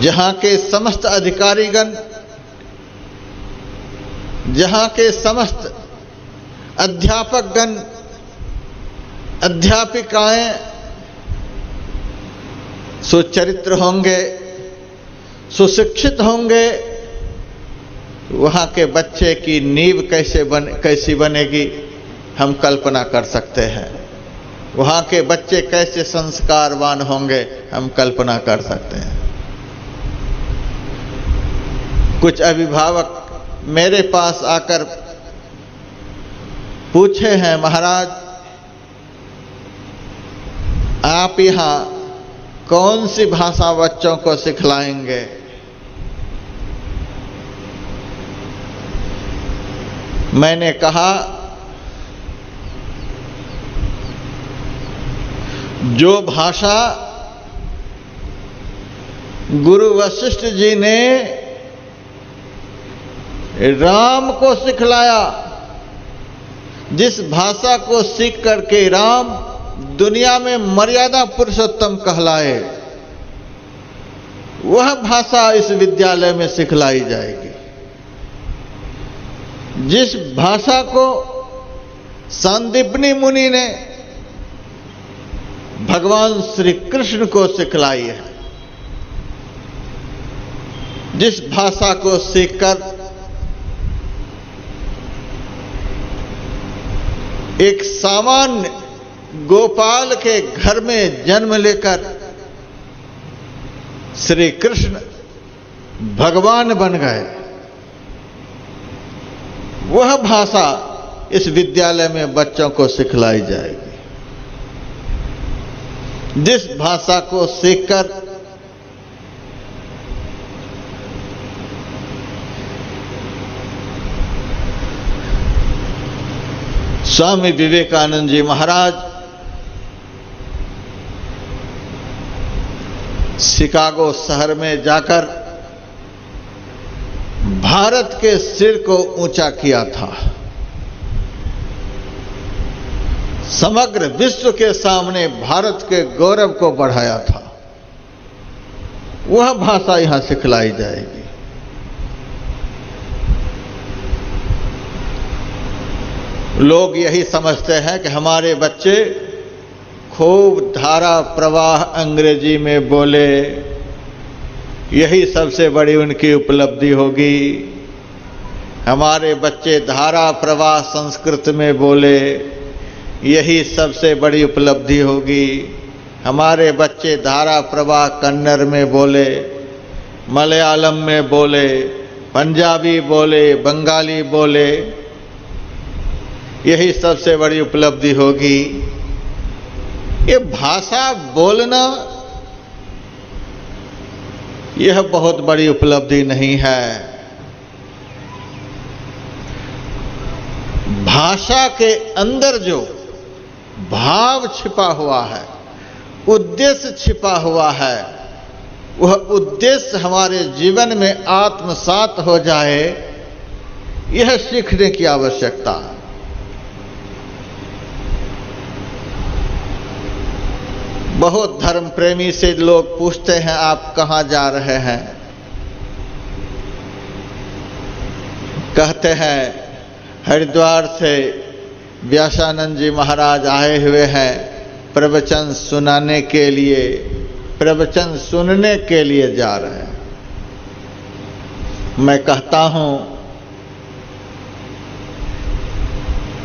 जहाँ के समस्त अधिकारीगण, जहाँ के समस्त अध्यापकगण, अध्यापिकाएं सुचरित्र होंगे, सुशिक्षित होंगे, वहाँ के बच्चे की नींव कैसी बनेगी हम कल्पना कर सकते हैं। वहाँ के बच्चे कैसे संस्कारवान होंगे हम कल्पना कर सकते हैं। कुछ अभिभावक मेरे पास आकर पूछे हैं, महाराज आप यहाँ कौन सी भाषा बच्चों को सिखलाएंगे? मैंने कहा जो भाषा गुरु वशिष्ठ जी ने राम को सिखलाया, जिस भाषा को सीख करके राम दुनिया में मर्यादा पुरुषोत्तम कहलाए, वह भाषा इस विद्यालय में सिखलाई जाएगी। जिस भाषा को सांदीपनी मुनि ने भगवान श्री कृष्ण को सिखलाई है, जिस भाषा को सीखकर एक सामान्य गोपाल के घर में जन्म लेकर श्री कृष्ण भगवान बन गए, वह भाषा इस विद्यालय में बच्चों को सिखलाई जाएगी। जिस भाषा को सीखकर स्वामी विवेकानंद जी महाराज शिकागो शहर में जाकर भारत के सिर को ऊंचा किया था, समग्र विश्व के सामने भारत के गौरव को बढ़ाया था, वह भाषा यहां सिखलाई जाएगी। लोग यही समझते हैं कि हमारे बच्चे खूब धारा प्रवाह अंग्रेजी में बोले, यही सबसे बड़ी उनकी उपलब्धि होगी। हमारे बच्चे धारा प्रवाह संस्कृत में बोले, यही सबसे बड़ी उपलब्धि होगी। हमारे बच्चे धारा प्रवाह कन्नड़ में बोले, मलयालम में बोले, पंजाबी बोले, बंगाली बोले, यही सबसे बड़ी उपलब्धि होगी। ये भाषा बोलना यह बहुत बड़ी उपलब्धि नहीं है। भाषा के अंदर जो भाव छिपा हुआ है, उद्देश्य छिपा हुआ है, वह उद्देश्य हमारे जीवन में आत्मसात हो जाए, यह सीखने की आवश्यकता है। बहुत धर्म प्रेमी से लोग पूछते हैं आप कहां जा रहे हैं? कहते हैं हरिद्वार से व्यासानंद जी महाराज आए हुए हैं प्रवचन सुनाने के लिए, प्रवचन सुनने के लिए जा रहे हैं। मैं कहता हूं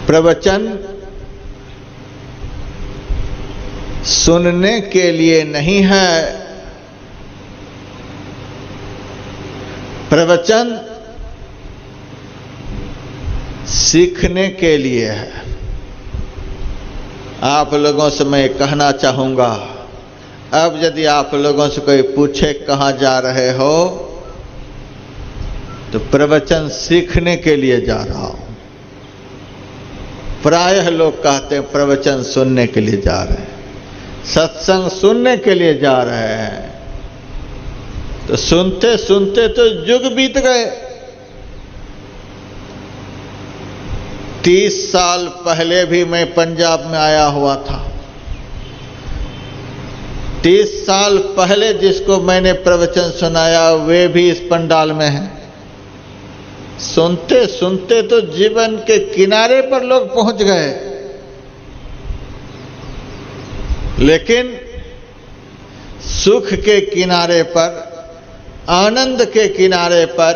प्रवचन सुनने के लिए नहीं है, प्रवचन सीखने के लिए है। आप लोगों से मैं कहना चाहूंगा, अब यदि आप लोगों से कोई पूछे कहां जा रहे हो, तो प्रवचन सीखने के लिए जा रहा हूं। प्रायः लोग कहते हैं प्रवचन सुनने के लिए जा रहे हैं, सत्संग सुनने के लिए जा रहे हैं। तो सुनते सुनते तो युग बीत गए। 30 साल पहले भी मैं पंजाब में आया हुआ था। 30 साल पहले जिसको मैंने प्रवचन सुनाया वे भी इस पंडाल में हैं। सुनते सुनते तो जीवन के किनारे पर लोग पहुंच गए, लेकिन सुख के किनारे पर, आनंद के किनारे पर,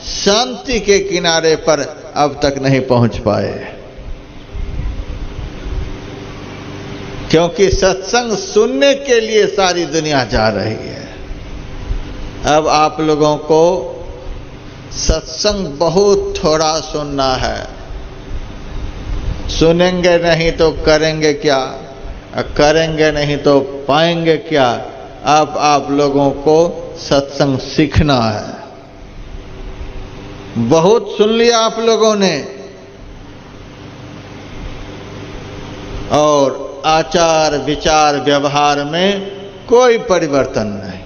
शांति के किनारे पर अब तक नहीं पहुंच पाए, क्योंकि सत्संग सुनने के लिए सारी दुनिया जा रही है। अब आप लोगों को सत्संग बहुत थोड़ा सुनना है। सुनेंगे नहीं तो करेंगे क्या, करेंगे नहीं तो पाएंगे क्या। अब आप लोगों को सत्संग सीखना है। बहुत सुन लिया आप लोगों ने, और आचार विचार व्यवहार में कोई परिवर्तन नहीं,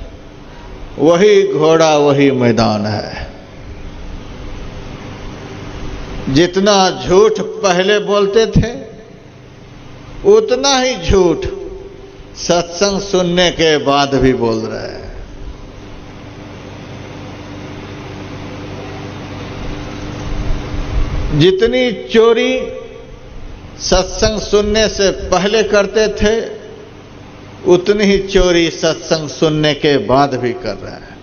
वही घोड़ा वही मैदान है। जितना झूठ पहले बोलते थे उतना ही झूठ सत्संग सुनने के बाद भी बोल रहे हैं। जितनी चोरी सत्संग सुनने से पहले करते थे उतनी ही चोरी सत्संग सुनने के बाद भी कर रहे हैं।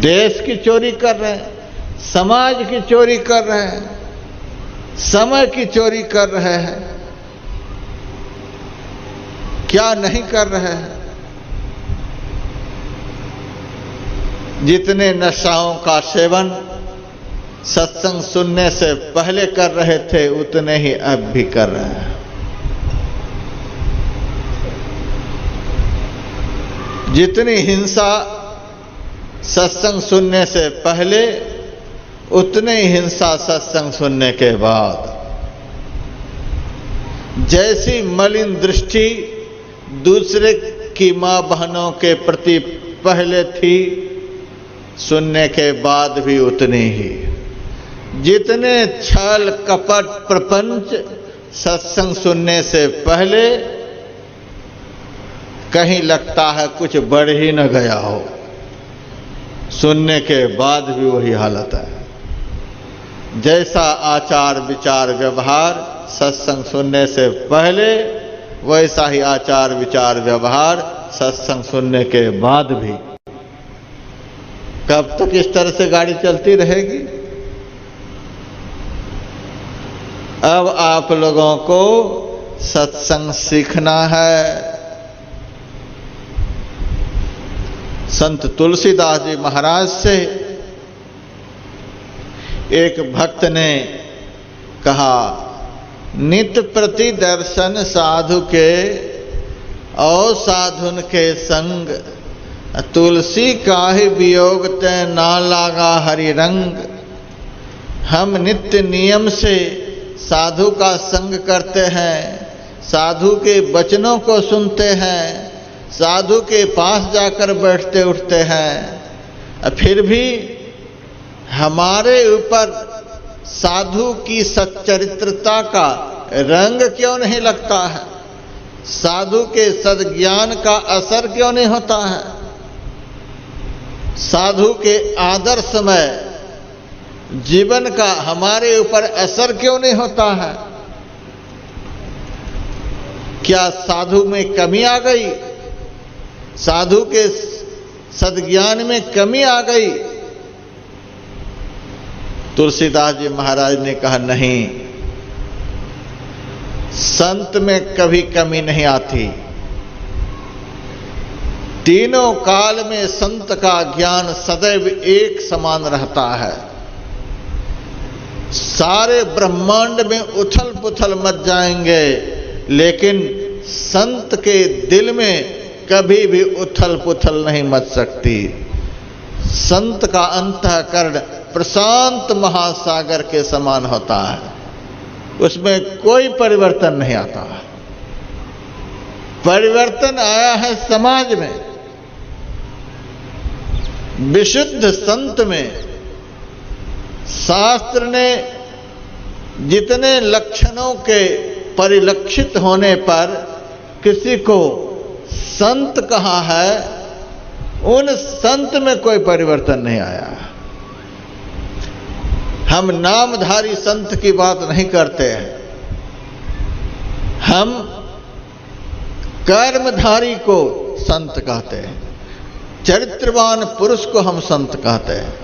देश की चोरी कर रहे हैं, समाज की चोरी कर रहे हैं, समय की चोरी कर रहे हैं, क्या नहीं कर रहे हैं। जितने नशाओं का सेवन सत्संग सुनने से पहले कर रहे थे उतने ही अब भी कर रहे हैं। जितनी हिंसा सत्संग सुनने से पहले उतने ही हिंसा सत्संग सुनने के बाद। जैसी मलिन दृष्टि दूसरे की मां बहनों के प्रति पहले थी, सुनने के बाद भी उतनी ही। जितने छल कपट प्रपंच सत्संग सुनने से पहले कहीं लगता है कुछ बढ़ ही न गया हो, सुनने के बाद भी वही हालत है। जैसा आचार विचार व्यवहार सत्संग सुनने से पहले, वैसा ही आचार विचार व्यवहार सत्संग सुनने के बाद भी। कब तक इस तरह से गाड़ी चलती रहेगी? अब आप लोगों को सत्संग सीखना है। संत तुलसीदास जी महाराज से एक भक्त ने कहा, नित प्रति दर्शन साधु के और साधुन के संग, तुलसी काहि वियोग ते ना लागा हरि रंग। हम नित्य नियम से साधु का संग करते हैं, साधु के वचनों को सुनते हैं, साधु के पास जाकर बैठते उठते हैं, फिर भी हमारे ऊपर साधु की सच्चरित्रता का रंग क्यों नहीं लगता है? साधु के सद्ज्ञान का असर क्यों नहीं होता है? साधु के आदर्श में जीवन का हमारे ऊपर असर क्यों नहीं होता है? क्या साधु में कमी आ गई? साधु के सद्ज्ञान में कमी आ गई? तुलसीदास जी महाराज ने कहा, नहीं, संत में कभी कमी नहीं आती। तीनों काल में संत का ज्ञान सदैव एक समान रहता है। सारे ब्रह्मांड में उथल पुथल मच जाएंगे, लेकिन संत के दिल में कभी भी उथल पुथल नहीं मच सकती। संत का अंतःकरण प्रशांत महासागर के समान होता है, उसमें कोई परिवर्तन नहीं आता। परिवर्तन आया है समाज में, विशुद्ध संत में। शास्त्र ने जितने लक्षणों के परिलक्षित होने पर किसी को संत कहा है, उन संत में कोई परिवर्तन नहीं आया। हम नामधारी संत की बात नहीं करते हैं, हम कर्मधारी को संत कहते हैं, चरित्रवान पुरुष को हम संत कहते हैं,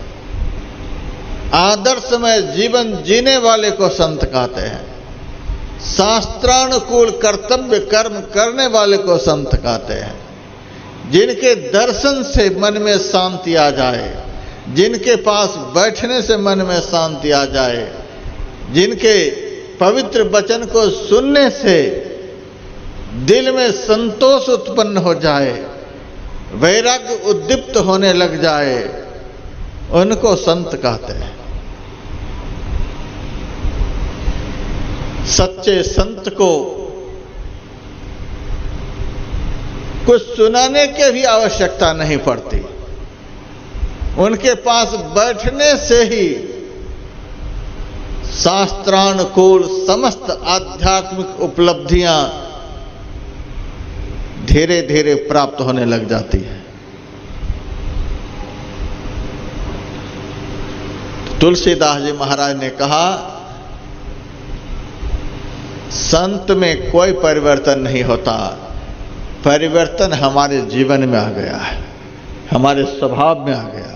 आदर्शमय जीवन जीने वाले को संत कहते हैं, शास्त्रानुकूल कर्तव्य कर्म करने वाले को संत कहते हैं, जिनके दर्शन से मन में शांति आ जाए, जिनके पास बैठने से मन में शांति आ जाए, जिनके पवित्र वचन को सुनने से दिल में संतोष उत्पन्न हो जाए, वैराग्य उद्दीप्त होने लग जाए, उनको संत कहते हैं। सच्चे संत को कुछ सुनाने की भी आवश्यकता नहीं पड़ती, उनके पास बैठने से ही शास्त्रानुकूल समस्त आध्यात्मिक उपलब्धियां धीरे धीरे प्राप्त होने लग जाती है। तुलसीदास जी महाराज ने कहा, संत में कोई परिवर्तन नहीं होता, परिवर्तन हमारे जीवन में आ गया है, हमारे स्वभाव में आ गया है।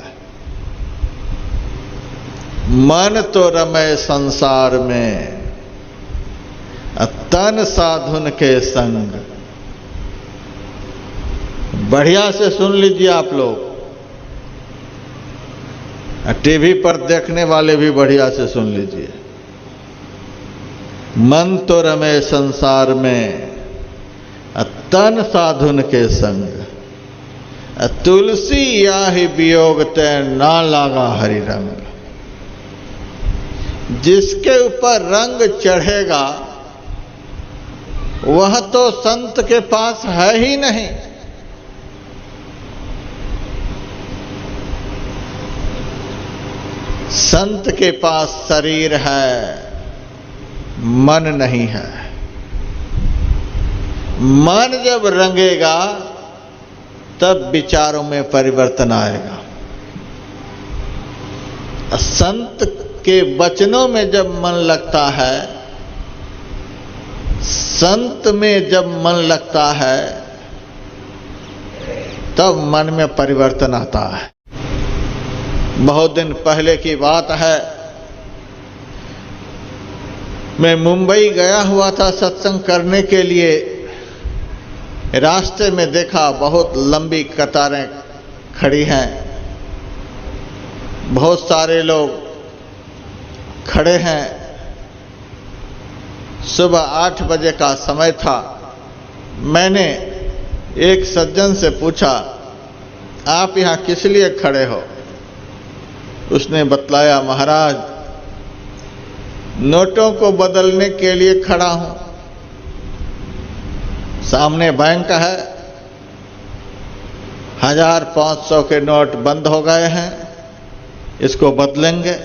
मन तो रमे संसार में, तन साधुन के संग। बढ़िया से सुन लीजिए आप लोग, टीवी पर देखने वाले भी बढ़िया से सुन लीजिए। मन तो रमे संसार में, तन साधुन के संग। तुलसी याहि वियोग ते ना लागा हरि रंग। जिसके ऊपर रंग चढ़ेगा वह तो संत के पास है ही नहीं। संत के पास शरीर है, मन नहीं है। मन जब रंगेगा तब विचारों में परिवर्तन आएगा। संत के वचनों में जब मन लगता है, संत में जब मन लगता है, तब मन में परिवर्तन आता है। बहुत दिन पहले की बात है, मैं मुंबई गया हुआ था सत्संग करने के लिए। रास्ते में देखा बहुत लंबी कतारें खड़ी हैं, बहुत सारे लोग खड़े हैं। सुबह 8 बजे का समय था। मैंने एक सज्जन से पूछा, आप यहाँ किस लिए खड़े हो? उसने बतलाया, महाराज नोटों को बदलने के लिए खड़ा हूं। सामने बैंक है, 1500 के नोट बंद हो गए हैं, इसको बदलेंगे।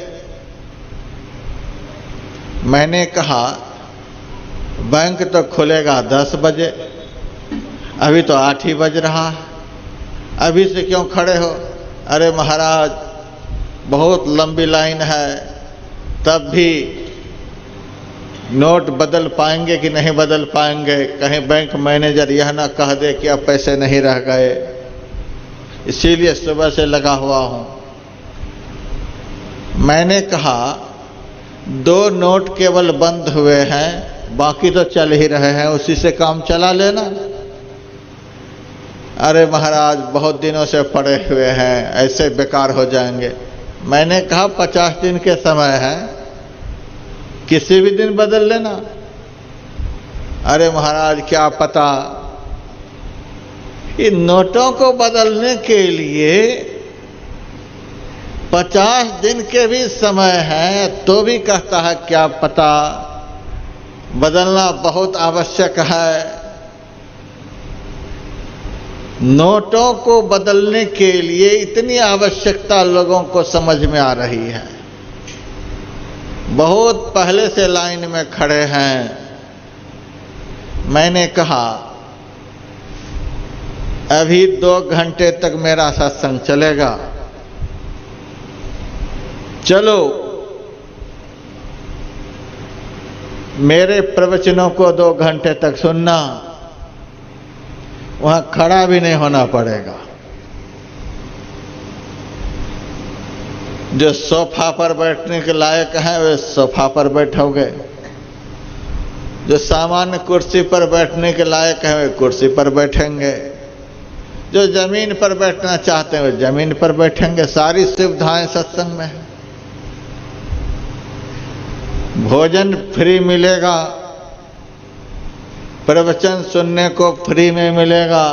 मैंने कहा, बैंक तो खुलेगा 10 बजे, अभी तो 8 ही बज रहा है, अभी से क्यों खड़े हो? अरे महाराज बहुत लंबी लाइन है, तब भी नोट बदल पाएंगे कि नहीं बदल पाएंगे? कहीं बैंक मैनेजर यह ना कह दे कि अब पैसे नहीं रह गए, इसीलिए सुबह से लगा हुआ हूं। मैंने कहा, 2 नोट केवल बंद हुए हैं, बाकी तो चल ही रहे हैं, उसी से काम चला लेना। अरे महाराज बहुत दिनों से पड़े हुए हैं, ऐसे बेकार हो जाएंगे। मैंने कहा 50 दिन के समय है, किसी भी दिन बदल लेना। अरे महाराज क्या पता, इन नोटों को बदलने के लिए 50 दिन के भी समय है, तो भी कहता है क्या पता, बदलना बहुत आवश्यक है। नोटों को बदलने के लिए इतनी आवश्यकता लोगों को समझ में आ रही है। बहुत पहले से लाइन में खड़े हैं। मैंने कहा अभी 2 घंटे तक मेरा सत्संग चलेगा, चलो मेरे प्रवचनों को 2 घंटे तक सुनना, वहां खड़ा भी नहीं होना पड़ेगा। जो सोफा पर बैठने के लायक हैं वे सोफा पर बैठोगे, जो सामान्य कुर्सी पर बैठने के लायक हैं वे कुर्सी पर बैठेंगे, जो जमीन पर बैठना चाहते हैं वे जमीन पर बैठेंगे। सारी सुविधाएं सत्संग में है। भोजन फ्री मिलेगा, प्रवचन सुनने को फ्री में मिलेगा,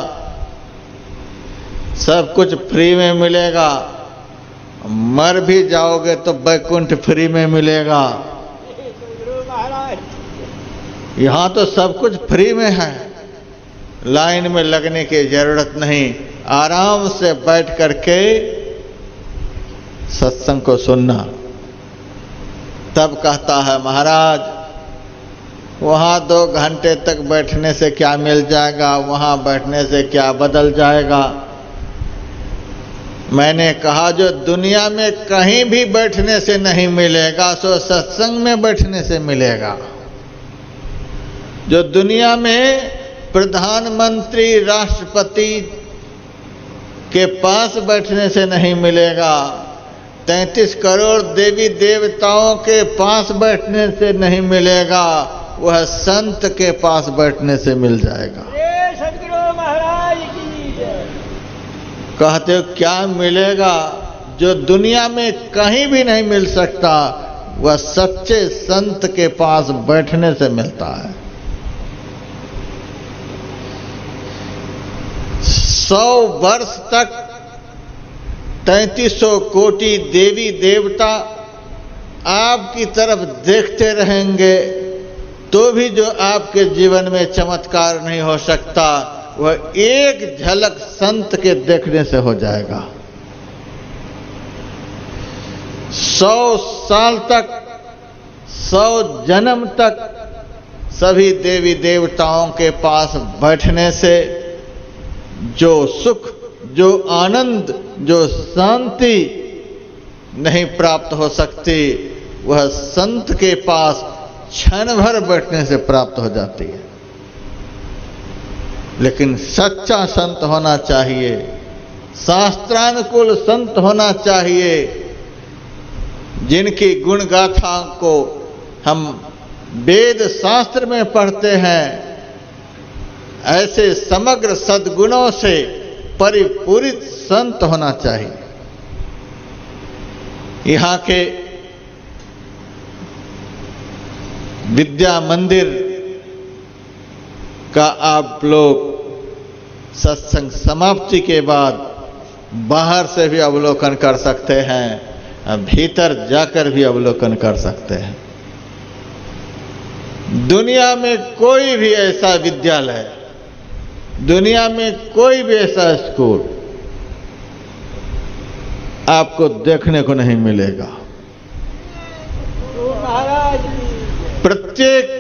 सब कुछ फ्री में मिलेगा। मर भी जाओगे तो वैकुंठ फ्री में मिलेगा। यहां तो सब कुछ फ्री में है, लाइन में लगने की जरूरत नहीं। आराम से बैठ करके सत्संग को सुनना। तब कहता है महाराज वहां 2 घंटे तक बैठने से क्या मिल जाएगा, वहां बैठने से क्या बदल जाएगा। मैंने कहा जो दुनिया में कहीं भी बैठने से नहीं मिलेगा सो सत्संग में बैठने से मिलेगा। जो दुनिया में प्रधानमंत्री राष्ट्रपति के पास बैठने से नहीं मिलेगा, 33 करोड़ देवी देवताओं के पास बैठने से नहीं मिलेगा, वह संत के पास बैठने से मिल जाएगा। सदगुरु महाराज की जय। कहते हो क्या मिलेगा? जो दुनिया में कहीं भी नहीं मिल सकता वह सच्चे संत के पास बैठने से मिलता है। 100 वर्ष तक 3300 कोटि देवी देवता आपकी तरफ देखते रहेंगे तो भी जो आपके जीवन में चमत्कार नहीं हो सकता वह एक झलक संत के देखने से हो जाएगा। 100 साल तक, 100 जन्म तक सभी देवी देवताओं के पास बैठने से जो सुख, जो आनंद, जो शांति नहीं प्राप्त हो सकती वह संत के पास क्षण भर बैठने से प्राप्त हो जाती है। लेकिन सच्चा संत होना चाहिए, शास्त्रानुकूल संत होना चाहिए, जिनकी गुण गाथा को हम वेद शास्त्र में पढ़ते हैं, ऐसे समग्र सद्गुणों से परिपूरित संत होना चाहिए। यहाँ के विद्या मंदिर का आप लोग सत्संग समाप्ति के बाद बाहर से भी अवलोकन कर सकते हैं, भीतर जाकर भी अवलोकन कर सकते हैं। दुनिया में कोई भी ऐसा विद्यालय, दुनिया में कोई भी ऐसा स्कूल आपको देखने को नहीं मिलेगा। प्रत्येक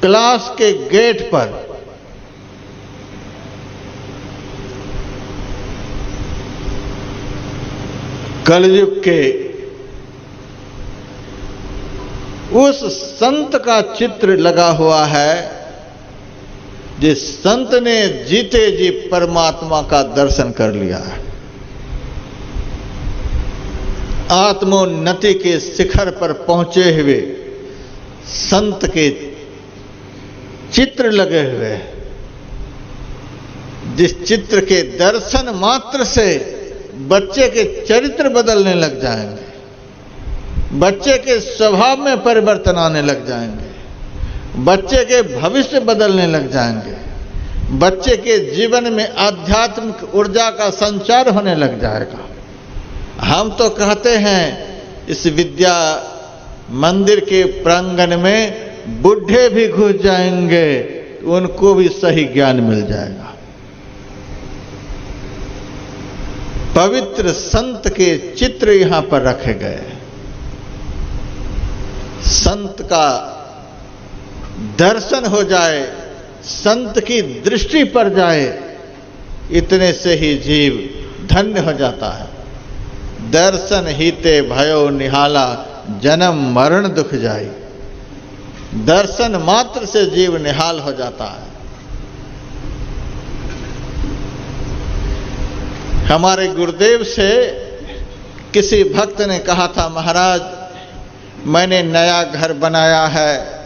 क्लास के गेट पर कलयुग के उस संत का चित्र लगा हुआ है जिस संत ने जीते जी परमात्मा का दर्शन कर लिया है। आत्मोन्नति के शिखर पर पहुंचे हुए संत के चित्र लगे हुए हैं, जिस चित्र के दर्शन मात्र से बच्चे के चरित्र बदलने लग जाएंगे, बच्चे के स्वभाव में परिवर्तन आने लग जाएंगे, बच्चे के भविष्य बदलने लग जाएंगे, बच्चे के जीवन में आध्यात्मिक ऊर्जा का संचार होने लग जाएगा। हम तो कहते हैं इस विद्या मंदिर के प्रांगण में बुढ़े भी घुस जाएंगे तो उनको भी सही ज्ञान मिल जाएगा। पवित्र संत के चित्र यहां पर रखे गए, संत का दर्शन हो जाए, संत की दृष्टि पड़ जाए इतने से ही जीव धन्य हो जाता है। दर्शन हीते भयो निहाला, जन्म मरण दुख जाई। दर्शन मात्र से जीव निहाल हो जाता है। हमारे गुरुदेव से किसी भक्त ने कहा था, महाराज मैंने नया घर बनाया है,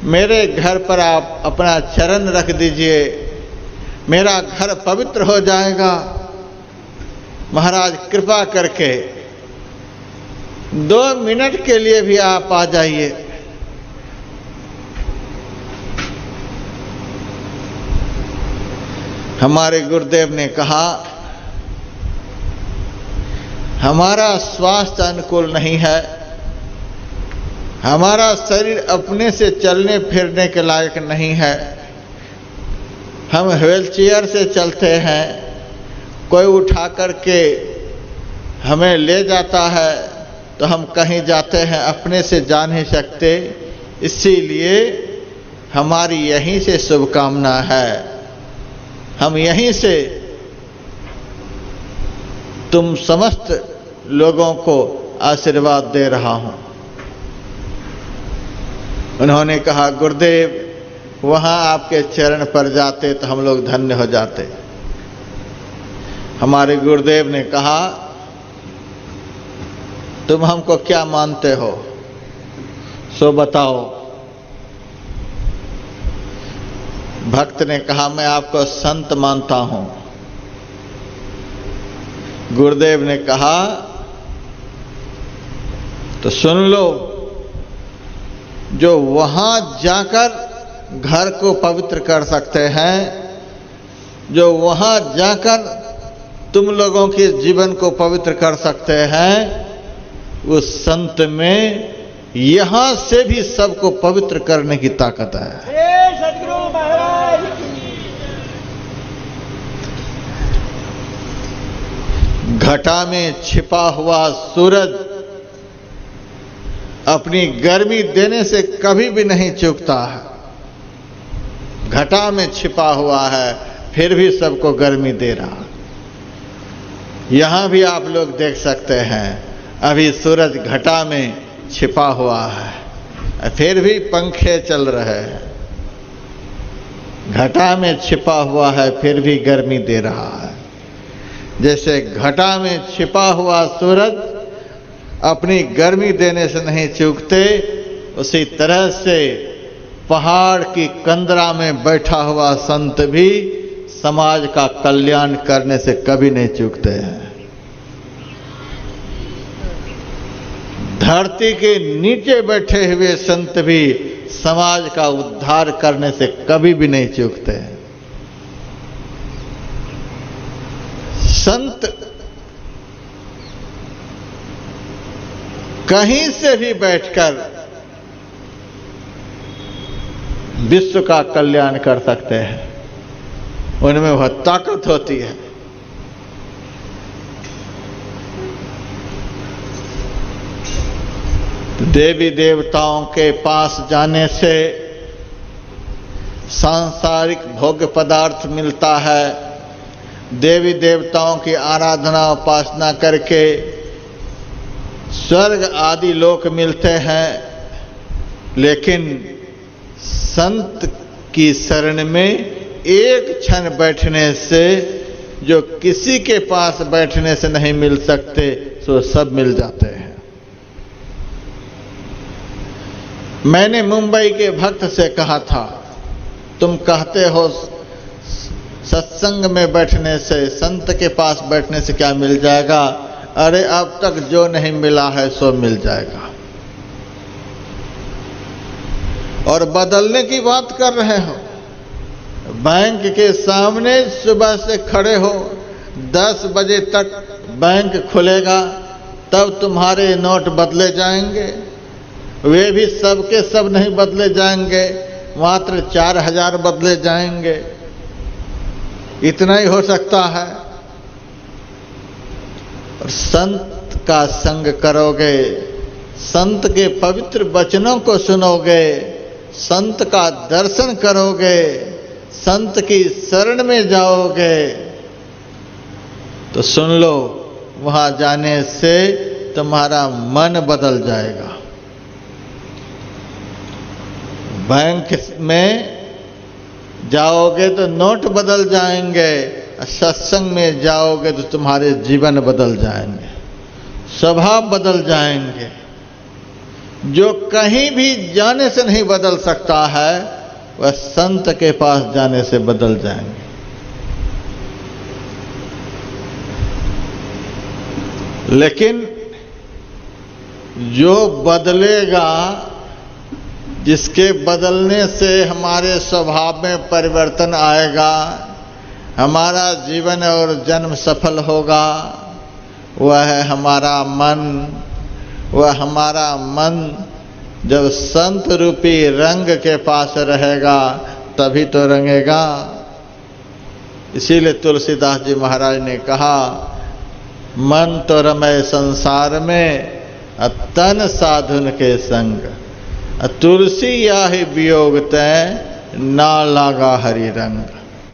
मेरे घर पर आप अपना चरण रख दीजिए, मेरा घर पवित्र हो जाएगा। महाराज कृपा करके 2 मिनट के लिए भी आप आ जाइए। हमारे गुरुदेव ने कहा, हमारा स्वास्थ्य अनुकूल नहीं है, हमारा शरीर अपने से चलने फिरने के लायक नहीं है, हम व्हीलचेयर से चलते हैं, कोई उठा करके हमें ले जाता है तो हम कहीं जाते हैं, अपने से जा नहीं सकते, इसीलिए हमारी यहीं से शुभकामना है, हम यहीं से तुम समस्त लोगों को आशीर्वाद दे रहा हूं। उन्होंने कहा, गुरुदेव वहां आपके चरण पर जाते तो हम लोग धन्य हो जाते। हमारे गुरुदेव ने कहा, तुम हमको क्या मानते हो सो बताओ। भक्त ने कहा, मैं आपको संत मानता हूं। गुरुदेव ने कहा, तो सुन लो, जो वहां जाकर घर को पवित्र कर सकते हैं, जो वहां जाकर तुम लोगों के जीवन को पवित्र कर सकते हैं, उस संत में यहां से भी सबको पवित्र करने की ताकत है। सदगुरु महाराज की। घटा में छिपा हुआ सूरज अपनी गर्मी देने से कभी भी नहीं चूकता है। घटा में छिपा हुआ है, फिर भी सबको गर्मी दे रहा है। यहां भी आप लोग देख सकते हैं, अभी सूरज घटा में छिपा हुआ है, फिर भी पंखे चल रहे हैं। घटा में छिपा हुआ है, फिर भी गर्मी दे रहा है। जैसे घटा में छिपा हुआ सूरज अपनी गर्मी देने से नहीं चूकते, उसी तरह से पहाड़ की कंदरा में बैठा हुआ संत भी समाज का कल्याण करने से कभी नहीं चूकते हैं। धरती के नीचे बैठे हुए संत भी समाज का उद्धार करने से कभी भी नहीं चूकते हैं। संत कहीं से भी बैठकर विश्व का कल्याण कर सकते हैं, उनमें वह ताकत होती है। देवी देवताओं के पास जाने से सांसारिक भोग्य पदार्थ मिलता है। देवी देवताओं की आराधना उपासना करके स्वर्ग आदि लोक मिलते हैं, लेकिन संत की शरण में एक क्षण बैठने से जो किसी के पास बैठने से नहीं मिल सकते, सो सब मिल जाते हैं। मैंने मुंबई के भक्त से कहा था, तुम कहते हो सत्संग में बैठने से, संत के पास बैठने से क्या मिल जाएगा? अरे अब तक जो नहीं मिला है सो मिल जाएगा। और बदलने की बात कर रहे हो। बैंक के सामने सुबह से खड़े हो, 10 बजे तक बैंक खुलेगा, तब तुम्हारे नोट बदले जाएंगे। वे भी सबके सब नहीं बदले जाएंगे, मात्र 4000 बदले जाएंगे। इतना ही हो सकता है। और संत का संग करोगे, संत के पवित्र वचनों को सुनोगे, संत का दर्शन करोगे, संत की शरण में जाओगे तो सुन लो, वहां जाने से तुम्हारा मन बदल जाएगा। बैंक में जाओगे तो नोट बदल जाएंगे, सत्संग में जाओगे तो तुम्हारे जीवन बदल जाएंगे, स्वभाव बदल जाएंगे। जो कहीं भी जाने से नहीं बदल सकता है वह संत के पास जाने से बदल जाएंगे। लेकिन जो बदलेगा, जिसके बदलने से हमारे स्वभाव में परिवर्तन आएगा, हमारा जीवन और जन्म सफल होगा, वह है हमारा मन। वह हमारा मन जब संत रूपी रंग के पास रहेगा तभी तो रंगेगा। इसीलिए तुलसीदास जी महाराज ने कहा, मन तो रमे संसार में तन साधुन के संग, तुलसी याहि वियोग तै ना लागा हरि रंग।